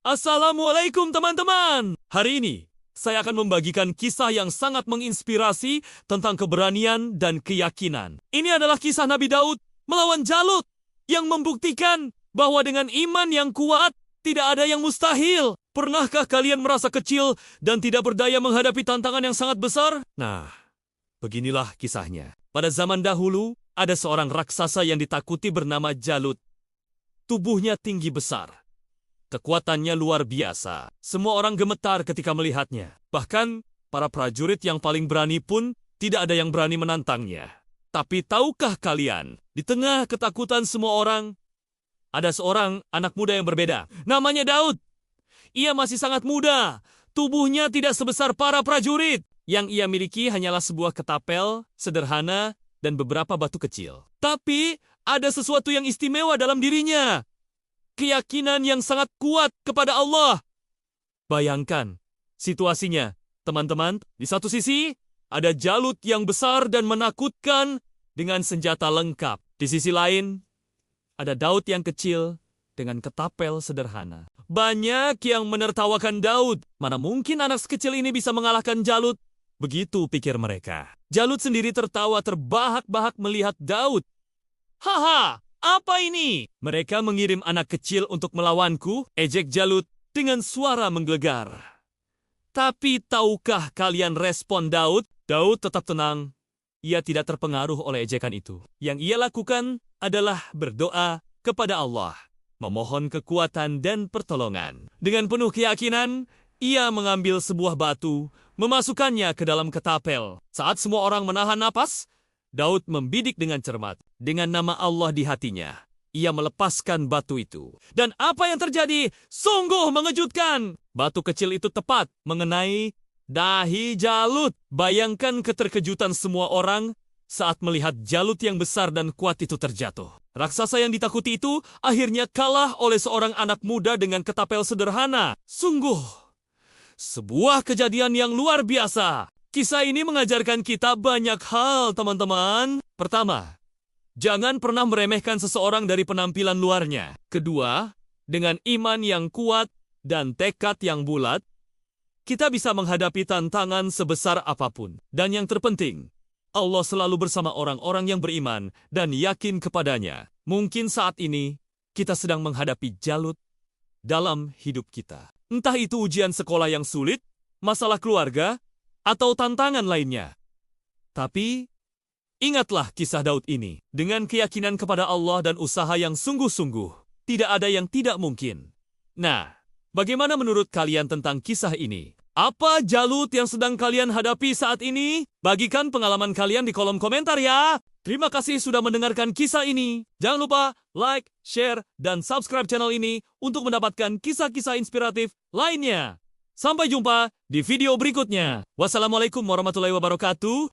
Assalamualaikum teman-teman. Hari ini, saya akan membagikan kisah yang sangat menginspirasi tentang keberanian dan keyakinan. Ini adalah kisah Nabi Daud melawan Jalut yang membuktikan bahwa dengan iman yang kuat, tidak ada yang mustahil. Pernahkah kalian merasa kecil dan tidak berdaya menghadapi tantangan yang sangat besar? Nah, beginilah kisahnya. Pada zaman dahulu, ada seorang raksasa yang ditakuti bernama Jalut. Tubuhnya tinggi besar. Kekuatannya luar biasa. Semua orang gemetar ketika melihatnya. Bahkan, para prajurit yang paling berani pun tidak ada yang berani menantangnya. Tapi tahukah kalian, di tengah ketakutan semua orang, ada seorang anak muda yang berbeda. Namanya Daud. Ia masih sangat muda. Tubuhnya tidak sebesar para prajurit. Yang ia miliki hanyalah sebuah ketapel, sederhana, dan beberapa batu kecil. Tapi, ada sesuatu yang istimewa dalam dirinya. Keyakinan yang sangat kuat kepada Allah. Bayangkan situasinya, teman-teman. Di satu sisi, ada Jalut yang besar dan menakutkan dengan senjata lengkap. Di sisi lain, ada Daud yang kecil dengan ketapel sederhana. Banyak yang menertawakan Daud. Mana mungkin anak sekecil ini bisa mengalahkan Jalut? Begitu pikir mereka. Jalut sendiri tertawa terbahak-bahak melihat Daud. Haha! Apa ini? Mereka mengirim anak kecil untuk melawanku, ejek Jalut dengan suara menggelegar. Tapi tahukah kalian respon Daud? Daud tetap tenang. Ia tidak terpengaruh oleh ejekan itu. Yang ia lakukan adalah berdoa kepada Allah, memohon kekuatan dan pertolongan. Dengan penuh keyakinan, ia mengambil sebuah batu, memasukkannya ke dalam ketapel. Saat semua orang menahan napas, Daud membidik dengan cermat. Dengan nama Allah di hatinya, ia melepaskan batu itu. Dan apa yang terjadi? Sungguh mengejutkan. Batu kecil itu tepat mengenai dahi Jalut. Bayangkan keterkejutan semua orang saat melihat Jalut yang besar dan kuat itu terjatuh. Raksasa yang ditakuti itu akhirnya kalah oleh seorang anak muda dengan ketapel sederhana. Sungguh, sebuah kejadian yang luar biasa. Kisah ini mengajarkan kita banyak hal, teman-teman. Pertama, jangan pernah meremehkan seseorang dari penampilan luarnya. Kedua, dengan iman yang kuat dan tekad yang bulat, kita bisa menghadapi tantangan sebesar apapun. Dan yang terpenting, Allah selalu bersama orang-orang yang beriman dan yakin kepadanya. Mungkin saat ini, kita sedang menghadapi Jalut dalam hidup kita. Entah itu ujian sekolah yang sulit, masalah keluarga, atau tantangan lainnya. Tapi, ingatlah kisah Daud ini. Dengan keyakinan kepada Allah dan usaha yang sungguh-sungguh, tidak ada yang tidak mungkin. Nah, bagaimana menurut kalian tentang kisah ini? Apa Jalut yang sedang kalian hadapi saat ini? Bagikan pengalaman kalian di kolom komentar ya. Terima kasih sudah mendengarkan kisah ini. Jangan lupa like, share, dan subscribe channel ini untuk mendapatkan kisah-kisah inspiratif lainnya. Sampai jumpa di video berikutnya. Wassalamualaikum warahmatullahi wabarakatuh.